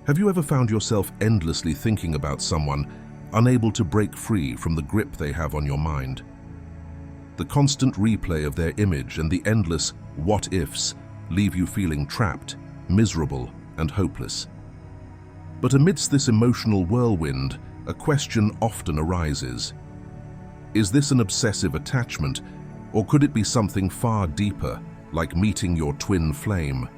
Have you ever found yourself endlessly thinking about someone, unable to break free from the grip they have on your mind? The constant replay of their image and the endless what-ifs leave you feeling trapped, miserable, and hopeless. But amidst this emotional whirlwind, a question often arises. Is this an obsessive attachment, or could it be something far deeper, like meeting your twin flame?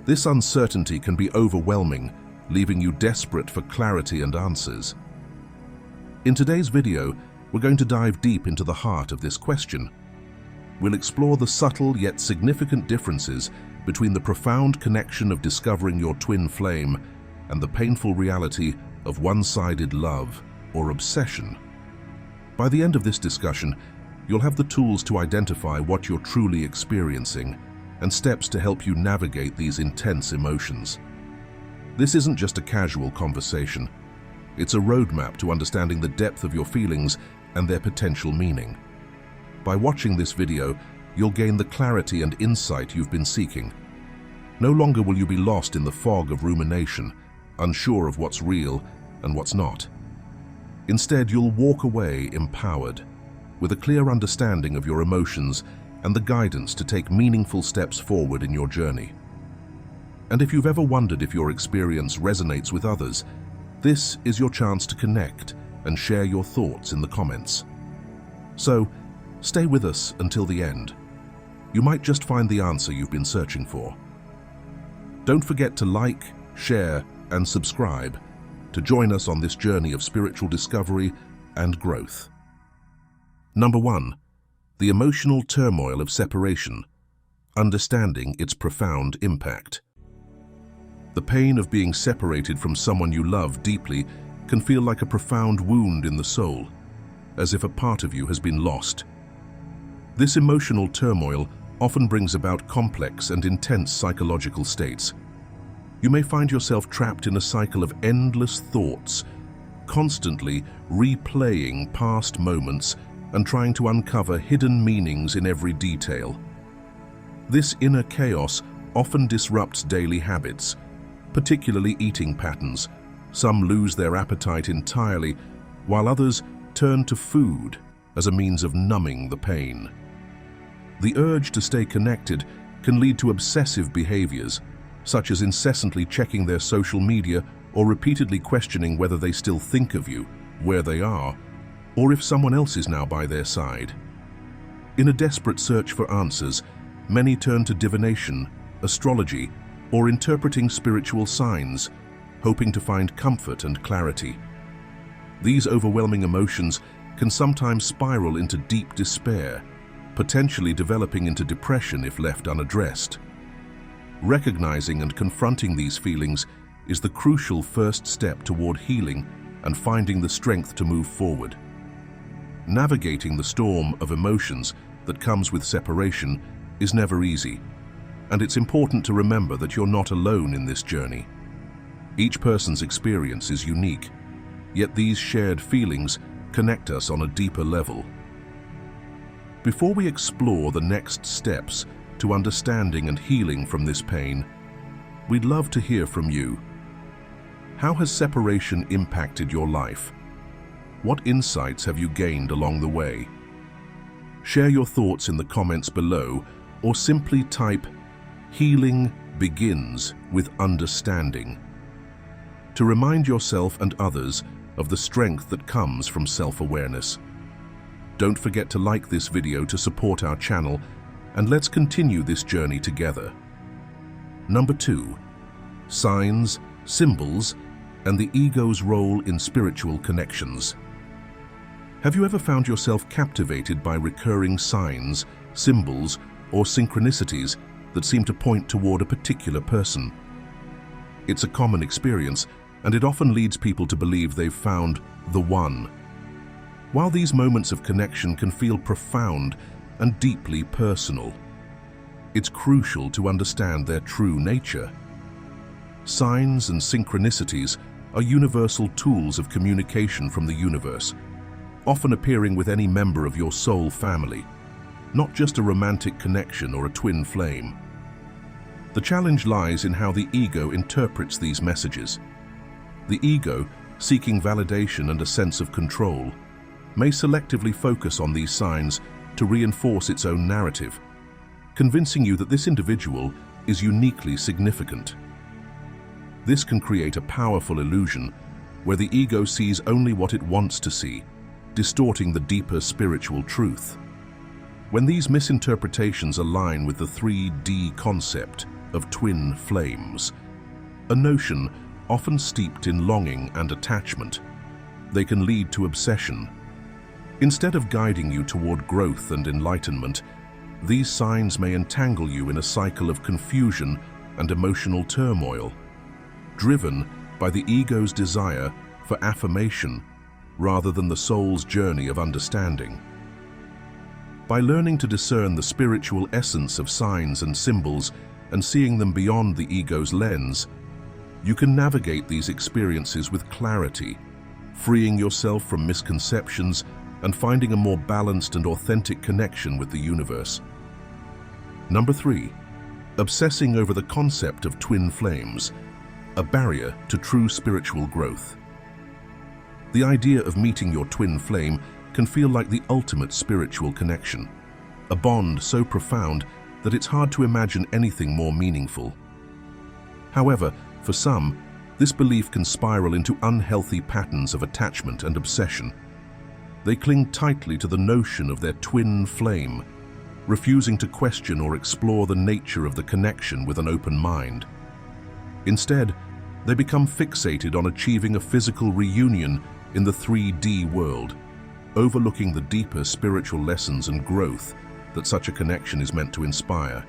This uncertainty can be overwhelming, leaving you desperate for clarity and answers. In today's video, we're going to dive deep into the heart of this question. We'll explore the subtle yet significant differences between the profound connection of discovering your twin flame and the painful reality of one-sided love or obsession. By the end of this discussion, you'll have the tools to identify what you're truly experiencing and steps to help you navigate these intense emotions. This isn't just a casual conversation. It's a roadmap to understanding the depth of your feelings and their potential meaning. By watching this video, you'll gain the clarity and insight you've been seeking. No longer will you be lost in the fog of rumination, unsure of what's real and what's not. Instead, you'll walk away empowered, with a clear understanding of your emotions and the guidance to take meaningful steps forward in your journey. And if you've ever wondered if your experience resonates with others, this is your chance to connect and share your thoughts in the comments. So, stay with us until the end. You might just find the answer you've been searching for. Don't forget to like, share, and subscribe to join us on this journey of spiritual discovery and growth. Number 1. The emotional turmoil of separation, understanding its profound impact. The pain of being separated from someone you love deeply can feel like a profound wound in the soul, as if a part of you has been lost. This emotional turmoil often brings about complex and intense psychological states. You may find yourself trapped in a cycle of endless thoughts, constantly replaying past moments and trying to uncover hidden meanings in every detail. This inner chaos often disrupts daily habits, particularly eating patterns. Some lose their appetite entirely, while others turn to food as a means of numbing the pain. The urge to stay connected can lead to obsessive behaviors, such as incessantly checking their social media or repeatedly questioning whether they still think of you, where they are, or if someone else is now by their side. In a desperate search for answers, many turn to divination, astrology, or interpreting spiritual signs, hoping to find comfort and clarity. These overwhelming emotions can sometimes spiral into deep despair, potentially developing into depression if left unaddressed. Recognizing and confronting these feelings is the crucial first step toward healing and finding the strength to move forward. Navigating the storm of emotions that comes with separation is never easy, and it's important to remember that you're not alone in this journey. Each person's experience is unique, yet these shared feelings connect us on a deeper level. Before we explore the next steps to understanding and healing from this pain, we'd love to hear from you. How has separation impacted your life? What insights have you gained along the way? Share your thoughts in the comments below, or simply type "Healing begins with understanding" to remind yourself and others of the strength that comes from self-awareness. Don't forget to like this video to support our channel, and let's continue this journey together. Number 2. Signs, symbols, and the ego's role in spiritual connections. Have you ever found yourself captivated by recurring signs, symbols, or synchronicities that seem to point toward a particular person? It's a common experience, and it often leads people to believe they've found the one. While these moments of connection can feel profound and deeply personal, it's crucial to understand their true nature. Signs and synchronicities are universal tools of communication from the universe, often appearing with any member of your soul family, not just a romantic connection or a twin flame. The challenge lies in how the ego interprets these messages. The ego, seeking validation and a sense of control, may selectively focus on these signs to reinforce its own narrative, convincing you that this individual is uniquely significant. This can create a powerful illusion where the ego sees only what it wants to see, distorting the deeper spiritual truth. When these misinterpretations align with the 3D concept of twin flames, a notion often steeped in longing and attachment, they can lead to obsession. Instead of guiding you toward growth and enlightenment, these signs may entangle you in a cycle of confusion and emotional turmoil, driven by the ego's desire for affirmation rather than the soul's journey of understanding. By learning to discern the spiritual essence of signs and symbols and seeing them beyond the ego's lens, you can navigate these experiences with clarity, freeing yourself from misconceptions and finding a more balanced and authentic connection with the universe. Number 3. Obsessing over the concept of twin flames, a barrier to true spiritual growth. The idea of meeting your twin flame can feel like the ultimate spiritual connection, a bond so profound that it's hard to imagine anything more meaningful. However, for some, this belief can spiral into unhealthy patterns of attachment and obsession. They cling tightly to the notion of their twin flame, refusing to question or explore the nature of the connection with an open mind. Instead, they become fixated on achieving a physical reunion in the 3D world, overlooking the deeper spiritual lessons and growth that such a connection is meant to inspire.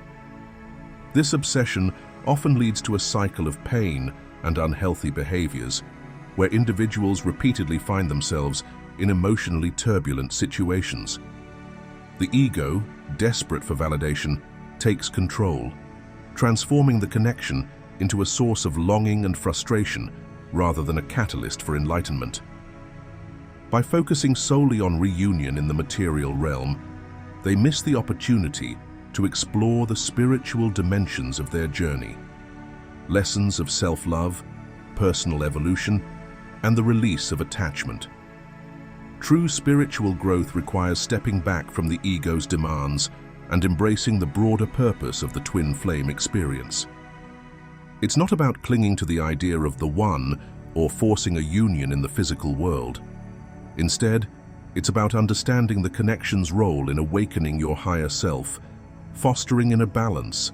This obsession often leads to a cycle of pain and unhealthy behaviors, where individuals repeatedly find themselves in emotionally turbulent situations. The ego, desperate for validation, takes control, transforming the connection into a source of longing and frustration rather than a catalyst for enlightenment. By focusing solely on reunion in the material realm, they miss the opportunity to explore the spiritual dimensions of their journey, lessons of self-love, personal evolution, and the release of attachment. True spiritual growth requires stepping back from the ego's demands and embracing the broader purpose of the twin flame experience. It's not about clinging to the idea of the one or forcing a union in the physical world. Instead, it's about understanding the connection's role in awakening your higher self, fostering inner balance,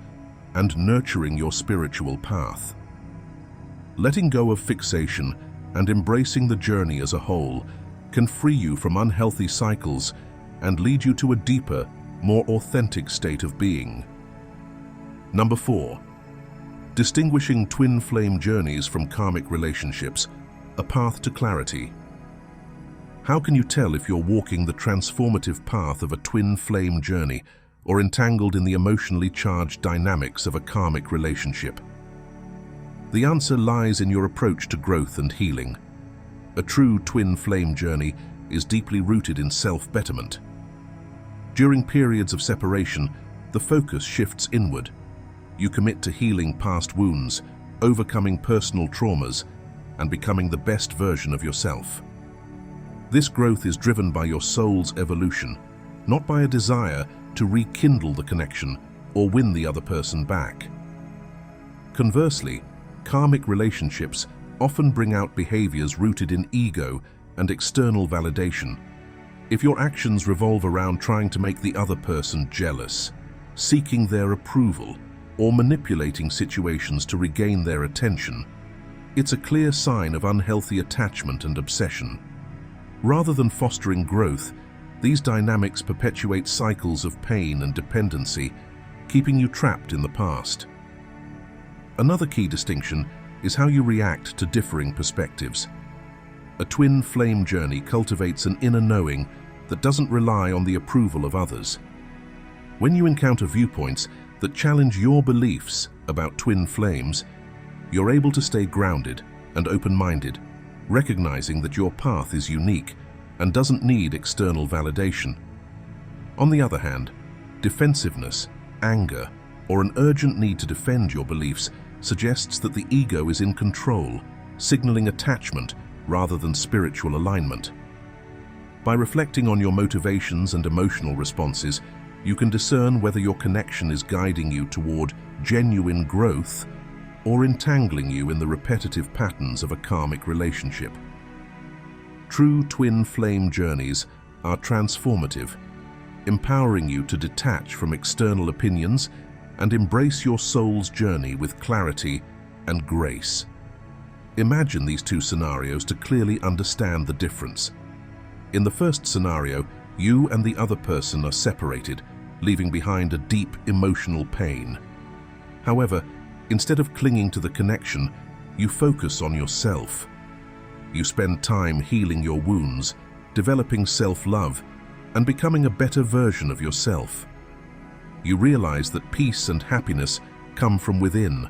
and nurturing your spiritual path. Letting go of fixation and embracing the journey as a whole can free you from unhealthy cycles and lead you to a deeper, more authentic state of being. Number 4. Distinguishing twin flame journeys from karmic relationships, a path to clarity. How can you tell if you're walking the transformative path of a twin flame journey or entangled in the emotionally charged dynamics of a karmic relationship? The answer lies in your approach to growth and healing. A true twin flame journey is deeply rooted in self-betterment. During periods of separation, the focus shifts inward. You commit to healing past wounds, overcoming personal traumas, and becoming the best version of yourself. This growth is driven by your soul's evolution, not by a desire to rekindle the connection or win the other person back. Conversely, karmic relationships often bring out behaviors rooted in ego and external validation. If your actions revolve around trying to make the other person jealous, seeking their approval, or manipulating situations to regain their attention, it's a clear sign of unhealthy attachment and obsession. Rather than fostering growth, these dynamics perpetuate cycles of pain and dependency, keeping you trapped in the past. Another key distinction is how you react to differing perspectives. A twin flame journey cultivates an inner knowing that doesn't rely on the approval of others. When you encounter viewpoints that challenge your beliefs about twin flames, you're able to stay grounded and open-minded, recognizing that your path is unique and doesn't need external validation. On the other hand, defensiveness, anger, or an urgent need to defend your beliefs suggests that the ego is in control, signaling attachment rather than spiritual alignment. By reflecting on your motivations and emotional responses, you can discern whether your connection is guiding you toward genuine growth or entangling you in the repetitive patterns of a karmic relationship. True twin flame journeys are transformative, empowering you to detach from external opinions and embrace your soul's journey with clarity and grace. Imagine these two scenarios to clearly understand the difference. In the first scenario, you and the other person are separated, leaving behind a deep emotional pain. However, instead of clinging to the connection, you focus on yourself. You spend time healing your wounds, developing self-love, and becoming a better version of yourself. You realize that peace and happiness come from within,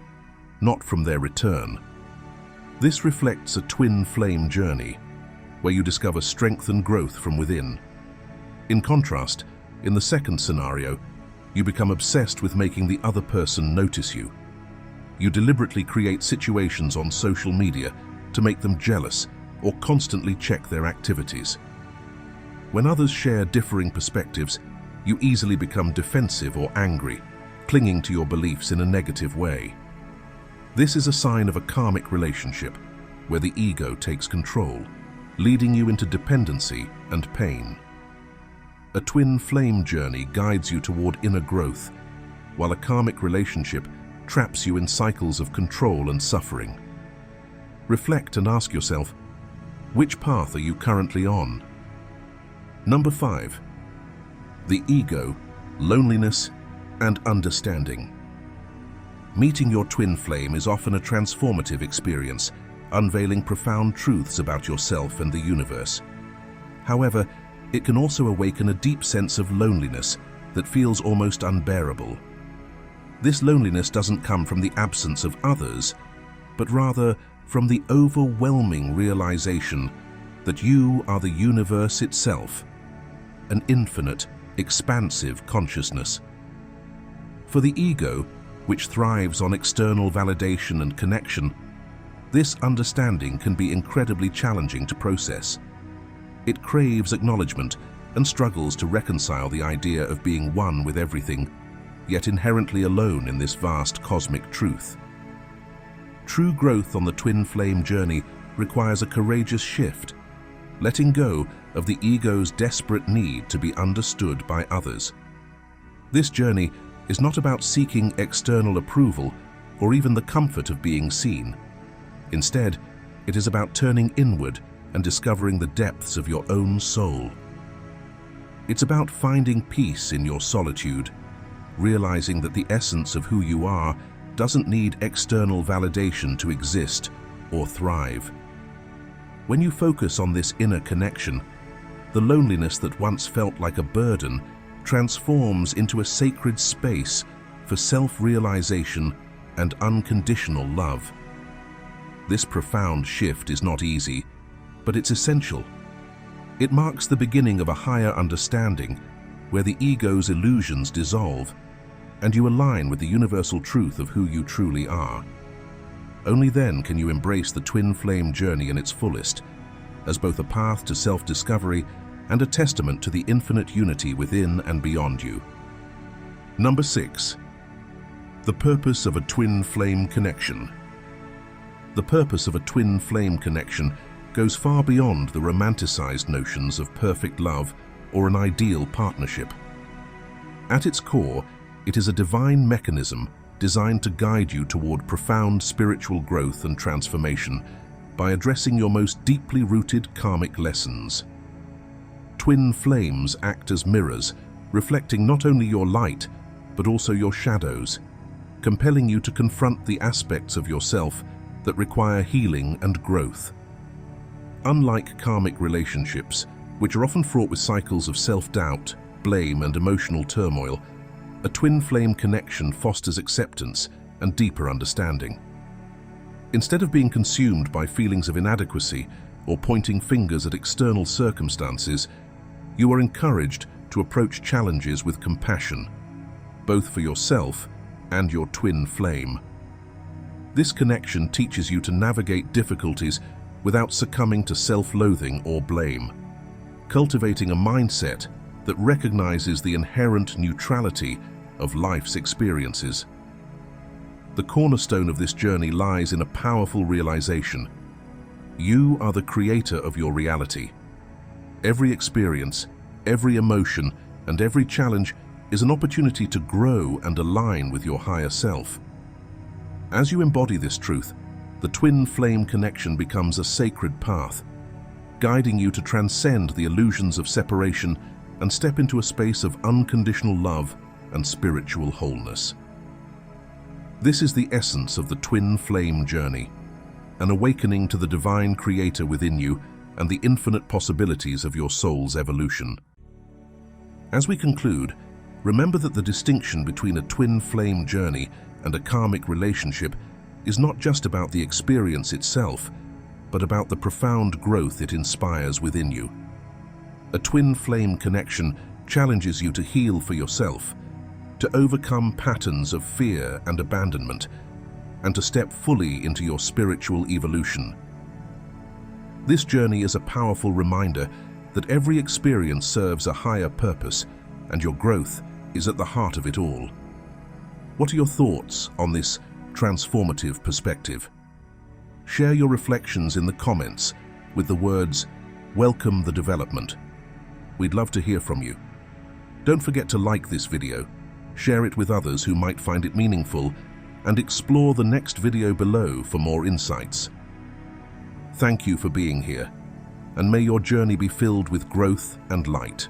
not from their return. This reflects a twin flame journey, where you discover strength and growth from within. In contrast, in the second scenario, you become obsessed with making the other person notice you. You deliberately create situations on social media to make them jealous or constantly check their activities. When others share differing perspectives, you easily become defensive or angry, clinging to your beliefs in a negative way. This is a sign of a karmic relationship where the ego takes control, leading you into dependency and pain. A twin flame journey guides you toward inner growth, while a karmic relationship traps you in cycles of control and suffering. Reflect and ask yourself, which path are you currently on? Number 5. The ego, loneliness, and understanding. Meeting your twin flame is often a transformative experience, unveiling profound truths about yourself and the universe. However, it can also awaken a deep sense of loneliness that feels almost unbearable. This loneliness doesn't come from the absence of others, but rather from the overwhelming realization that you are the universe itself, an infinite, expansive consciousness. For the ego, which thrives on external validation and connection, this understanding can be incredibly challenging to process. It craves acknowledgement and struggles to reconcile the idea of being one with everything, yet inherently alone in this vast cosmic truth. True growth on the twin flame journey requires a courageous shift, letting go of the ego's desperate need to be understood by others. This journey is not about seeking external approval or even the comfort of being seen. Instead, it is about turning inward and discovering the depths of your own soul. It's about finding peace in your solitude, realizing that the essence of who you are doesn't need external validation to exist or thrive. When you focus on this inner connection, the loneliness that once felt like a burden transforms into a sacred space for self-realization and unconditional love. This profound shift is not easy, but it's essential. It marks the beginning of a higher understanding where the ego's illusions dissolve and you align with the universal truth of who you truly are. Only then can you embrace the twin flame journey in its fullest, as both a path to self-discovery and a testament to the infinite unity within and beyond you. Number 6. The purpose of a twin flame connection. The purpose of a twin flame connection goes far beyond the romanticized notions of perfect love or an ideal partnership. At its core, it is a divine mechanism designed to guide you toward profound spiritual growth and transformation by addressing your most deeply rooted karmic lessons. Twin flames act as mirrors, reflecting not only your light, but also your shadows, compelling you to confront the aspects of yourself that require healing and growth. Unlike karmic relationships, which are often fraught with cycles of self-doubt, blame, and emotional turmoil, a twin flame connection fosters acceptance and deeper understanding. Instead of being consumed by feelings of inadequacy or pointing fingers at external circumstances, you are encouraged to approach challenges with compassion, both for yourself and your twin flame. This connection teaches you to navigate difficulties without succumbing to self-loathing or blame, cultivating a mindset that recognizes the inherent neutrality of life's experiences. The cornerstone of this journey lies in a powerful realization. You are the creator of your reality. Every experience, every emotion, and every challenge is an opportunity to grow and align with your higher self. As you embody this truth, the twin flame connection becomes a sacred path, guiding you to transcend the illusions of separation and step into a space of unconditional love and spiritual wholeness. This is the essence of the twin flame journey, an awakening to the divine creator within you and the infinite possibilities of your soul's evolution. As we conclude, remember that the distinction between a twin flame journey and a karmic relationship is not just about the experience itself, but about the profound growth it inspires within you. A twin flame connection challenges you to heal for yourself, to overcome patterns of fear and abandonment, and to step fully into your spiritual evolution. This journey is a powerful reminder that every experience serves a higher purpose, and your growth is at the heart of it all. What are your thoughts on this transformative perspective? Share your reflections in the comments with the words, "Welcome the development." We'd love to hear from you. Don't forget to like this video, share it with others who might find it meaningful, and explore the next video below for more insights. Thank you for being here, and may your journey be filled with growth and light.